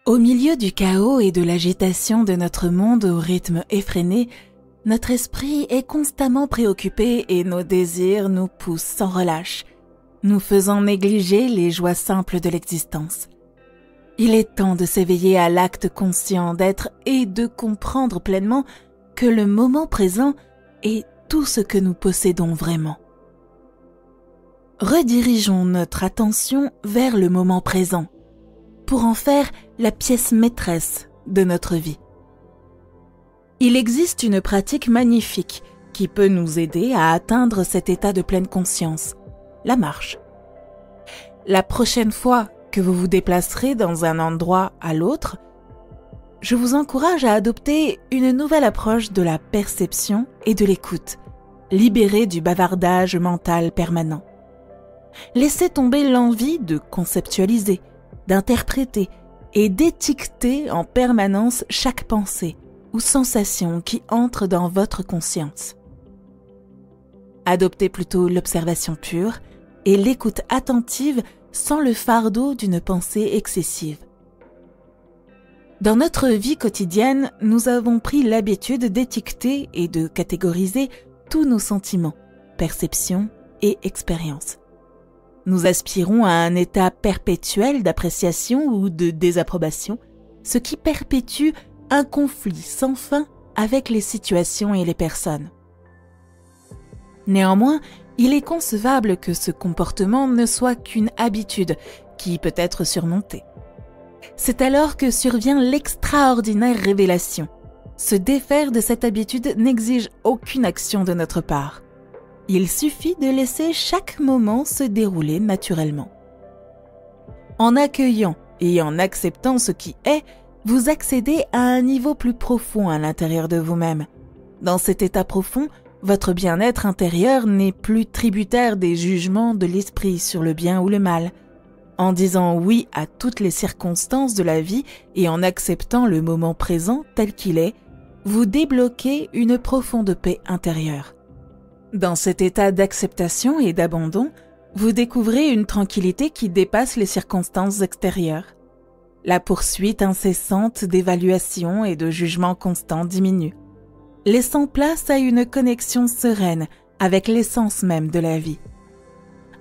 Au milieu du chaos et de l'agitation de notre monde au rythme effréné, notre esprit est constamment préoccupé et nos désirs nous poussent sans relâche, nous faisant négliger les joies simples de l'existence. Il est temps de s'éveiller à l'acte conscient d'être et de comprendre pleinement que le moment présent est tout ce que nous possédons vraiment. Redirigeons notre attention vers le moment présent pour en faire la pièce maîtresse de notre vie. Il existe une pratique magnifique qui peut nous aider à atteindre cet état de pleine conscience, la marche. La prochaine fois que vous vous déplacerez dans un endroit à l'autre, je vous encourage à adopter une nouvelle approche de la perception et de l'écoute, libérée du bavardage mental permanent. Laissez tomber l'envie de conceptualiser, d'interpréter et d'étiqueter en permanence chaque pensée ou sensation qui entre dans votre conscience. Adoptez plutôt l'observation pure et l'écoute attentive sans le fardeau d'une pensée excessive. Dans notre vie quotidienne, nous avons pris l'habitude d'étiqueter et de catégoriser tous nos sentiments, perceptions et expériences. Nous aspirons à un état perpétuel d'appréciation ou de désapprobation, ce qui perpétue un conflit sans fin avec les situations et les personnes. Néanmoins, il est concevable que ce comportement ne soit qu'une habitude qui peut être surmontée. C'est alors que survient l'extraordinaire révélation. Se défaire de cette habitude n'exige aucune action de notre part. Il suffit de laisser chaque moment se dérouler naturellement. En accueillant et en acceptant ce qui est, vous accédez à un niveau plus profond à l'intérieur de vous-même. Dans cet état profond, votre bien-être intérieur n'est plus tributaire des jugements de l'esprit sur le bien ou le mal. En disant oui à toutes les circonstances de la vie et en acceptant le moment présent tel qu'il est, vous débloquez une profonde paix intérieure. Dans cet état d'acceptation et d'abandon, vous découvrez une tranquillité qui dépasse les circonstances extérieures. La poursuite incessante d'évaluation et de jugement constant diminue, laissant place à une connexion sereine avec l'essence même de la vie.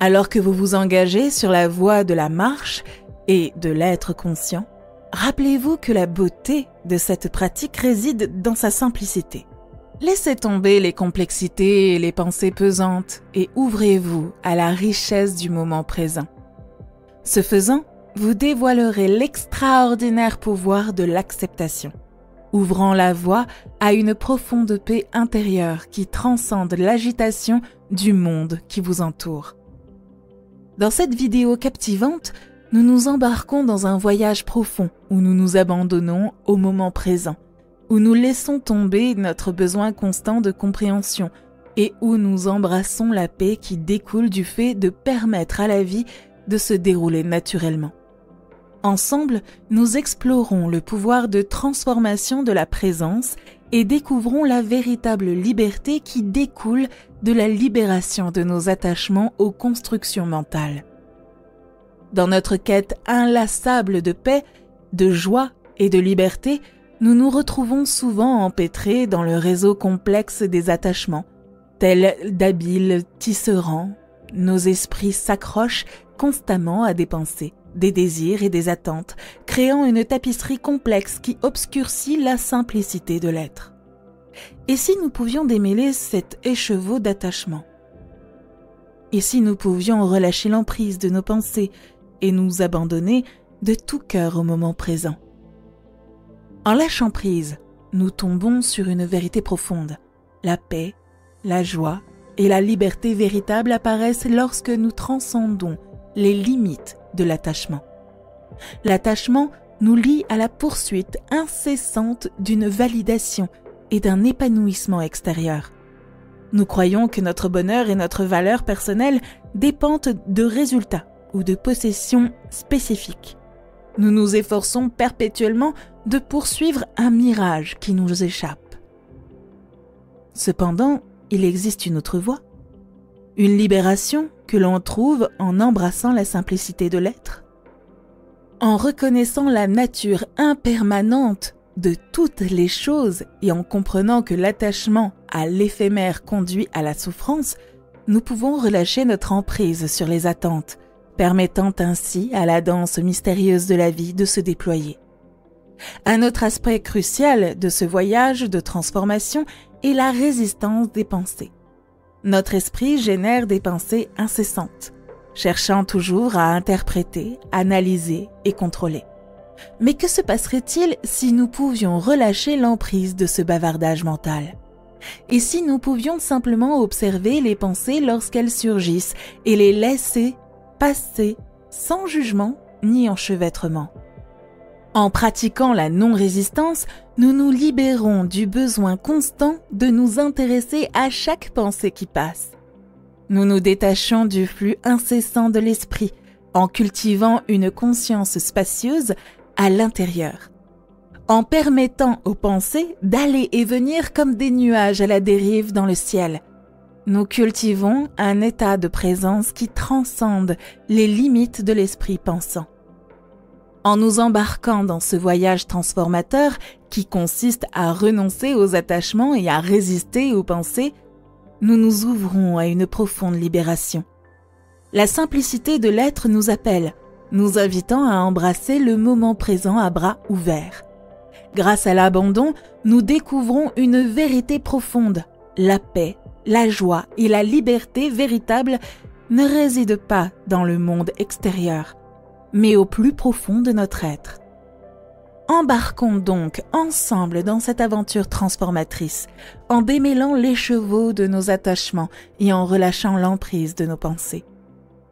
Alors que vous vous engagez sur la voie de la marche et de l'être conscient, rappelez-vous que la beauté de cette pratique réside dans sa simplicité. Laissez tomber les complexités et les pensées pesantes et ouvrez-vous à la richesse du moment présent. Ce faisant, vous dévoilerez l'extraordinaire pouvoir de l'acceptation, ouvrant la voie à une profonde paix intérieure qui transcende l'agitation du monde qui vous entoure. Dans cette vidéo captivante, nous nous embarquons dans un voyage profond où nous nous abandonnons au moment présent, où nous laissons tomber notre besoin constant de compréhension et où nous embrassons la paix qui découle du fait de permettre à la vie de se dérouler naturellement. Ensemble, nous explorons le pouvoir de transformation de la présence et découvrons la véritable liberté qui découle de la libération de nos attachements aux constructions mentales. Dans notre quête inlassable de paix, de joie et de liberté, nous nous retrouvons souvent empêtrés dans le réseau complexe des attachements. Tels d'habiles tisserands, nos esprits s'accrochent constamment à des pensées, des désirs et des attentes, créant une tapisserie complexe qui obscurcit la simplicité de l'être. Et si nous pouvions démêler cet écheveau d'attachement? Et si nous pouvions relâcher l'emprise de nos pensées et nous abandonner de tout cœur au moment présent? En lâchant prise, nous tombons sur une vérité profonde. La paix, la joie et la liberté véritable apparaissent lorsque nous transcendons les limites de l'attachement. L'attachement nous lie à la poursuite incessante d'une validation et d'un épanouissement extérieur. Nous croyons que notre bonheur et notre valeur personnelle dépendent de résultats ou de possessions spécifiques. Nous nous efforçons perpétuellement de poursuivre un mirage qui nous échappe. Cependant, il existe une autre voie, une libération que l'on trouve en embrassant la simplicité de l'être. En reconnaissant la nature impermanente de toutes les choses et en comprenant que l'attachement à l'éphémère conduit à la souffrance, nous pouvons relâcher notre emprise sur les attentes, permettant ainsi à la danse mystérieuse de la vie de se déployer. Un autre aspect crucial de ce voyage de transformation est la résistance des pensées. Notre esprit génère des pensées incessantes, cherchant toujours à interpréter, analyser et contrôler. Mais que se passerait-il si nous pouvions relâcher l'emprise de ce bavardage mental? Et si nous pouvions simplement observer les pensées lorsqu'elles surgissent et les laisser passer sans jugement ni enchevêtrement? En pratiquant la non-résistance, nous nous libérons du besoin constant de nous intéresser à chaque pensée qui passe. Nous nous détachons du flux incessant de l'esprit en cultivant une conscience spacieuse à l'intérieur, en permettant aux pensées d'aller et venir comme des nuages à la dérive dans le ciel. Nous cultivons un état de présence qui transcende les limites de l'esprit pensant. En nous embarquant dans ce voyage transformateur qui consiste à renoncer aux attachements et à résister aux pensées, nous nous ouvrons à une profonde libération. La simplicité de l'être nous appelle, nous invitant à embrasser le moment présent à bras ouverts. Grâce à l'abandon, nous découvrons une vérité profonde. La paix, la joie et la liberté véritable ne résident pas dans le monde extérieur, mais au plus profond de notre être. Embarquons donc ensemble dans cette aventure transformatrice, en démêlant l'écheveau de nos attachements et en relâchant l'emprise de nos pensées.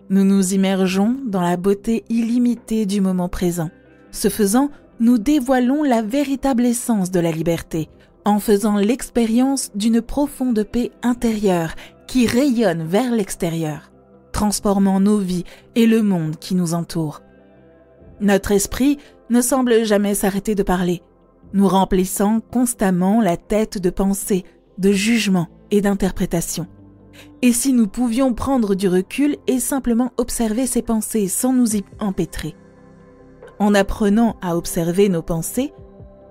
Nous nous immergeons dans la beauté illimitée du moment présent. Ce faisant, nous dévoilons la véritable essence de la liberté, en faisant l'expérience d'une profonde paix intérieure qui rayonne vers l'extérieur, transformant nos vies et le monde qui nous entoure. Notre esprit ne semble jamais s'arrêter de parler, nous remplissant constamment la tête de pensées, de jugements et d'interprétations. Et si nous pouvions prendre du recul et simplement observer ces pensées sans nous y empêtrer? En apprenant à observer nos pensées,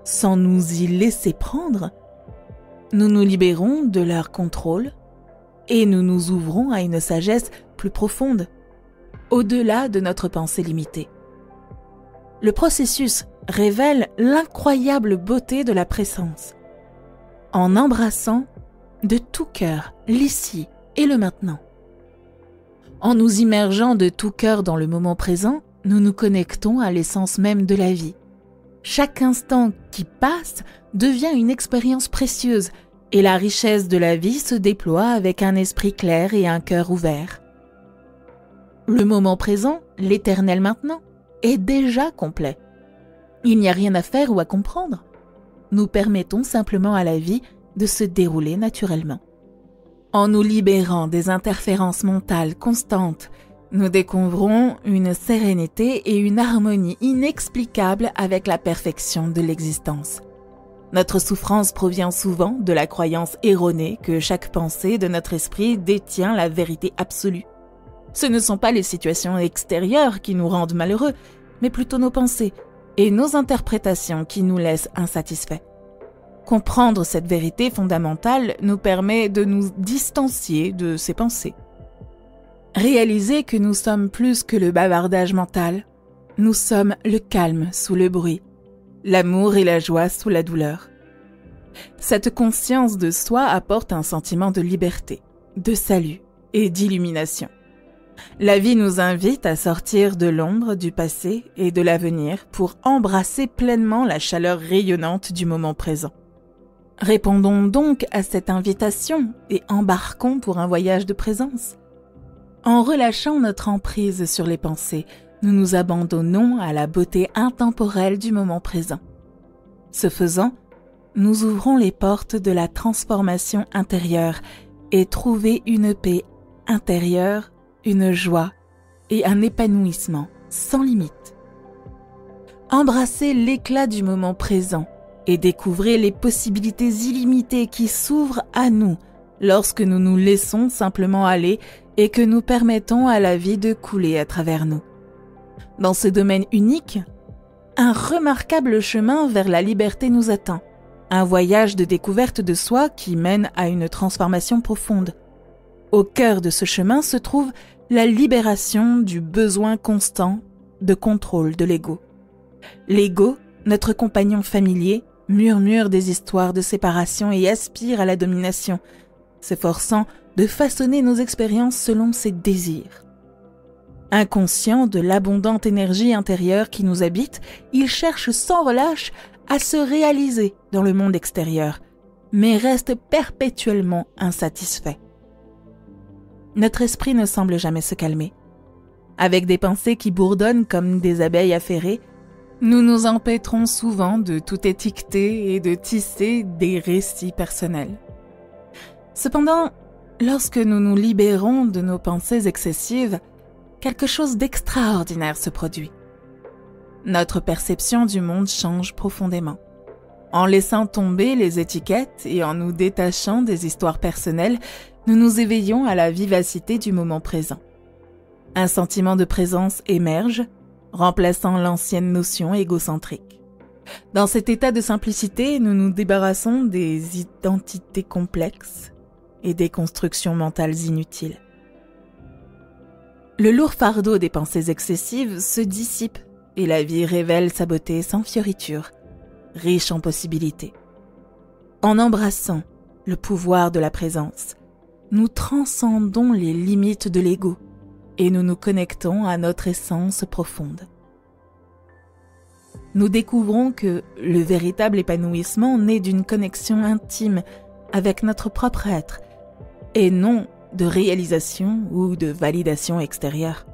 sans nous y laisser prendre, nous nous libérons de leur contrôle et nous nous ouvrons à une sagesse plus profonde, au-delà de notre pensée limitée. Le processus révèle l'incroyable beauté de la présence. En embrassant de tout cœur l'ici et le maintenant. En nous immergeant de tout cœur dans le moment présent, nous nous connectons à l'essence même de la vie. Chaque instant qui passe devient une expérience précieuse et la richesse de la vie se déploie avec un esprit clair et un cœur ouvert. Le moment présent, l'éternel maintenant, est déjà complet. Il n'y a rien à faire ou à comprendre. Nous permettons simplement à la vie de se dérouler naturellement. En nous libérant des interférences mentales constantes, nous découvrons une sérénité et une harmonie inexplicables avec la perfection de l'existence. Notre souffrance provient souvent de la croyance erronée que chaque pensée de notre esprit détient la vérité absolue. Ce ne sont pas les situations extérieures qui nous rendent malheureux, mais plutôt nos pensées et nos interprétations qui nous laissent insatisfaits. Comprendre cette vérité fondamentale nous permet de nous distancier de ces pensées. Réaliser que nous sommes plus que le bavardage mental, nous sommes le calme sous le bruit, l'amour et la joie sous la douleur. Cette conscience de soi apporte un sentiment de liberté, de salut et d'illumination. La vie nous invite à sortir de l'ombre du passé et de l'avenir pour embrasser pleinement la chaleur rayonnante du moment présent. Répondons donc à cette invitation et embarquons pour un voyage de présence. En relâchant notre emprise sur les pensées, nous nous abandonnons à la beauté intemporelle du moment présent. Ce faisant, nous ouvrons les portes de la transformation intérieure et trouver une paix intérieure, une joie et un épanouissement sans limite. Embrassez l'éclat du moment présent et découvrez les possibilités illimitées qui s'ouvrent à nous lorsque nous nous laissons simplement aller et que nous permettons à la vie de couler à travers nous. Dans ce domaine unique, un remarquable chemin vers la liberté nous attend, un voyage de découverte de soi qui mène à une transformation profonde. Au cœur de ce chemin se trouve la libération du besoin constant de contrôle de l'ego. L'ego, notre compagnon familier, murmure des histoires de séparation et aspire à la domination, s'efforçant de façonner nos expériences selon ses désirs. Inconscient de l'abondante énergie intérieure qui nous habite, il cherche sans relâche à se réaliser dans le monde extérieur, mais reste perpétuellement insatisfait. Notre esprit ne semble jamais se calmer. Avec des pensées qui bourdonnent comme des abeilles affairées, nous nous empêtrons souvent de tout étiqueter et de tisser des récits personnels. Cependant, lorsque nous nous libérons de nos pensées excessives, quelque chose d'extraordinaire se produit. Notre perception du monde change profondément. En laissant tomber les étiquettes et en nous détachant des histoires personnelles, nous nous éveillons à la vivacité du moment présent. Un sentiment de présence émerge, remplaçant l'ancienne notion égocentrique. Dans cet état de simplicité, nous nous débarrassons des identités complexes et des constructions mentales inutiles. Le lourd fardeau des pensées excessives se dissipe et la vie révèle sa beauté sans fioriture, riche en possibilités. En embrassant le pouvoir de la présence, nous transcendons les limites de l'ego et nous nous connectons à notre essence profonde. Nous découvrons que le véritable épanouissement naît d'une connexion intime avec notre propre être et non de réalisation ou de validation extérieure.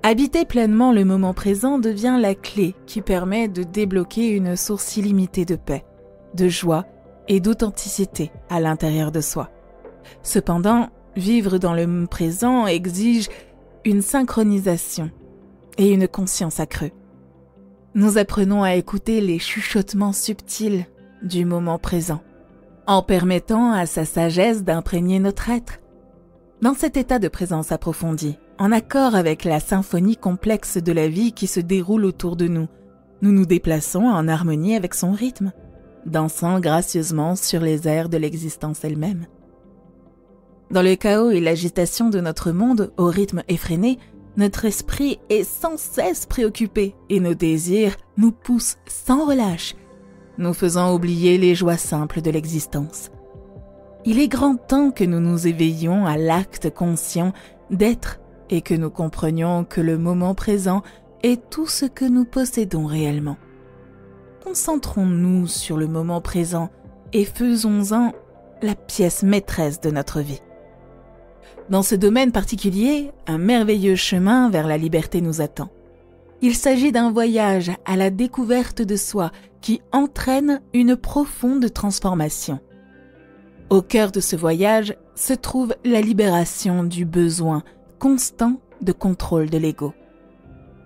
Habiter pleinement le moment présent devient la clé qui permet de débloquer une source illimitée de paix, de joie et d'authenticité à l'intérieur de soi. Cependant, vivre dans le présent exige une synchronisation et une conscience accrue. Nous apprenons à écouter les chuchotements subtils du moment présent, en permettant à sa sagesse d'imprégner notre être. Dans cet état de présence approfondie, en accord avec la symphonie complexe de la vie qui se déroule autour de nous, nous nous déplaçons en harmonie avec son rythme, dansant gracieusement sur les airs de l'existence elle-même. Dans le chaos et l'agitation de notre monde au rythme effréné, notre esprit est sans cesse préoccupé et nos désirs nous poussent sans relâche, nous faisant oublier les joies simples de l'existence. Il est grand temps que nous nous éveillions à l'acte conscient d'être et que nous comprenions que le moment présent est tout ce que nous possédons réellement. Concentrons-nous sur le moment présent et faisons-en la pièce maîtresse de notre vie. Dans ce domaine particulier, un merveilleux chemin vers la liberté nous attend. Il s'agit d'un voyage à la découverte de soi qui entraîne une profonde transformation. Au cœur de ce voyage se trouve la libération du besoin constant de contrôle de l'ego.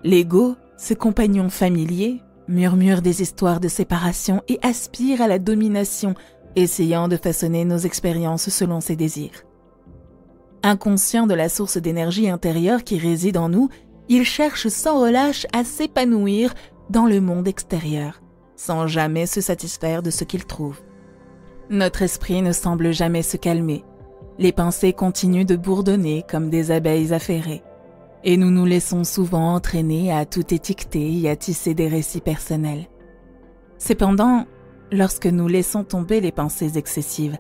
L'ego, ce compagnon familier, murmure des histoires de séparation et aspire à la domination, essayant de façonner nos expériences selon ses désirs. Inconscient de la source d'énergie intérieure qui réside en nous, il cherche sans relâche à s'épanouir dans le monde extérieur, sans jamais se satisfaire de ce qu'il trouve. Notre esprit ne semble jamais se calmer. Les pensées continuent de bourdonner comme des abeilles affairées, et nous nous laissons souvent entraîner à tout étiqueter et à tisser des récits personnels. Cependant, lorsque nous laissons tomber les pensées excessives,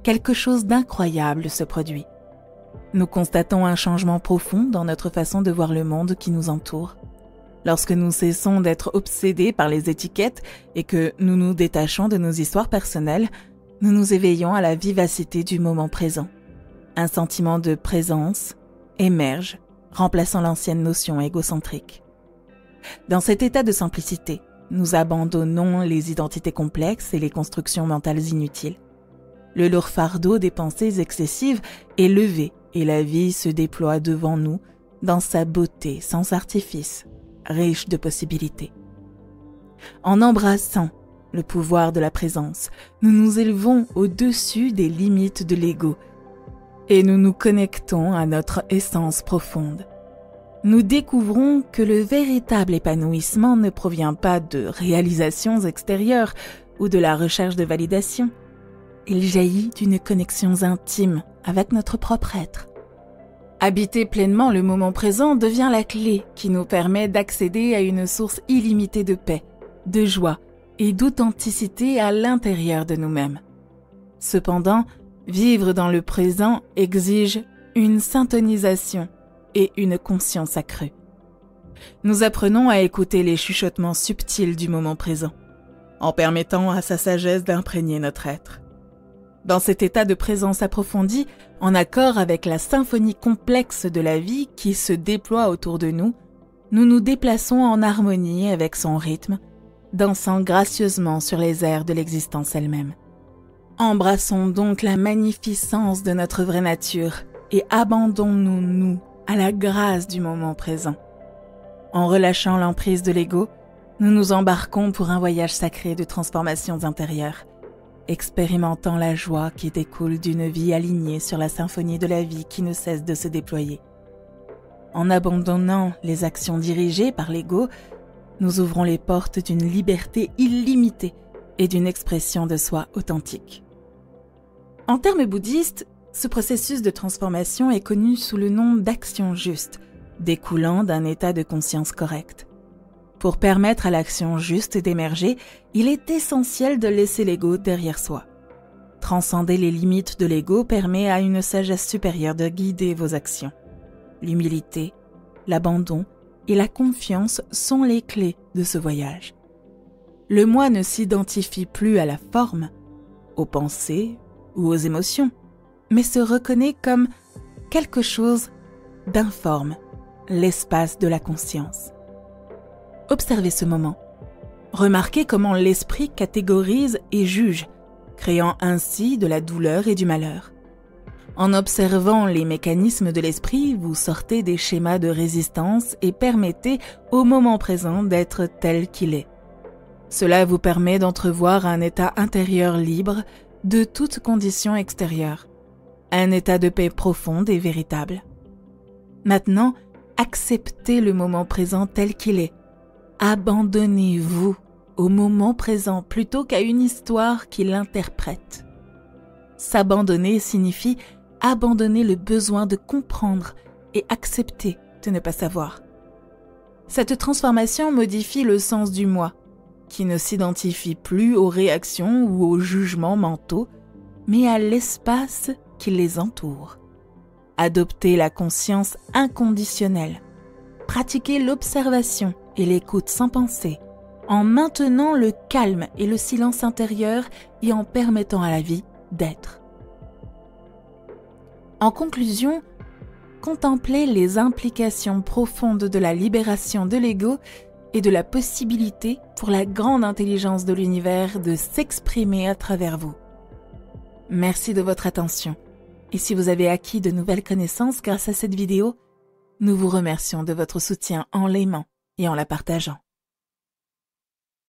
quelque chose d'incroyable se produit. Nous constatons un changement profond dans notre façon de voir le monde qui nous entoure. Lorsque nous cessons d'être obsédés par les étiquettes et que nous nous détachons de nos histoires personnelles, nous nous éveillons à la vivacité du moment présent. Un sentiment de présence émerge, remplaçant l'ancienne notion égocentrique. Dans cet état de simplicité, nous abandonnons les identités complexes et les constructions mentales inutiles. Le lourd fardeau des pensées excessives est levé et la vie se déploie devant nous dans sa beauté sans artifice, riche de possibilités. En embrassant le pouvoir de la présence, nous nous élevons au-dessus des limites de l'ego et nous nous connectons à notre essence profonde. nous découvrons que le véritable épanouissement ne provient pas de réalisations extérieures ou de la recherche de validation. Il jaillit d'une connexion intime avec notre propre être. Habiter pleinement le moment présent devient la clé qui nous permet d'accéder à une source illimitée de paix, de joie et d'authenticité à l'intérieur de nous-mêmes. Cependant, vivre dans le présent exige une syntonisation et une conscience accrue. Nous apprenons à écouter les chuchotements subtils du moment présent, en permettant à sa sagesse d'imprégner notre être. Dans cet état de présence approfondie, en accord avec la symphonie complexe de la vie qui se déploie autour de nous, nous nous déplaçons en harmonie avec son rythme, dansant gracieusement sur les airs de l'existence elle-même. Embrassons donc la magnificence de notre vraie nature et abandonnons-nous à la grâce du moment présent. En relâchant l'emprise de l'ego, nous nous embarquons pour un voyage sacré de transformations intérieures, expérimentant la joie qui découle d'une vie alignée sur la symphonie de la vie qui ne cesse de se déployer. En abandonnant les actions dirigées par l'ego, nous ouvrons les portes d'une liberté illimitée et d'une expression de soi authentique. En termes bouddhistes, ce processus de transformation est connu sous le nom d'action juste, découlant d'un état de conscience correct. Pour permettre à l'action juste d'émerger, il est essentiel de laisser l'ego derrière soi. Transcender les limites de l'ego permet à une sagesse supérieure de guider vos actions. L'humilité, l'abandon et la confiance sont les clés de ce voyage. Le moi ne s'identifie plus à la forme, aux pensées ou aux émotions, mais se reconnaît comme quelque chose d'informe, l'espace de la conscience. Observez ce moment. Remarquez comment l'esprit catégorise et juge, créant ainsi de la douleur et du malheur. En observant les mécanismes de l'esprit, vous sortez des schémas de résistance et permettez au moment présent d'être tel qu'il est. Cela vous permet d'entrevoir un état intérieur libre de toute condition extérieure, un état de paix profonde et véritable. Maintenant, acceptez le moment présent tel qu'il est. Abandonnez-vous au moment présent plutôt qu'à une histoire qui l'interprète. S'abandonner signifie abandonner le besoin de comprendre et accepter de ne pas savoir. Cette transformation modifie le sens du moi, qui ne s'identifie plus aux réactions ou aux jugements mentaux, mais à l'espace qui les entoure. Adoptez la conscience inconditionnelle. Pratiquez l'observation et l'écoute sans penser, en maintenant le calme et le silence intérieur et en permettant à la vie d'être. En conclusion, contemplez les implications profondes de la libération de l'ego et de la possibilité pour la grande intelligence de l'univers de s'exprimer à travers vous. Merci de votre attention. Et si vous avez acquis de nouvelles connaissances grâce à cette vidéo, nous vous remercions de votre soutien en l'aimant et en la partageant.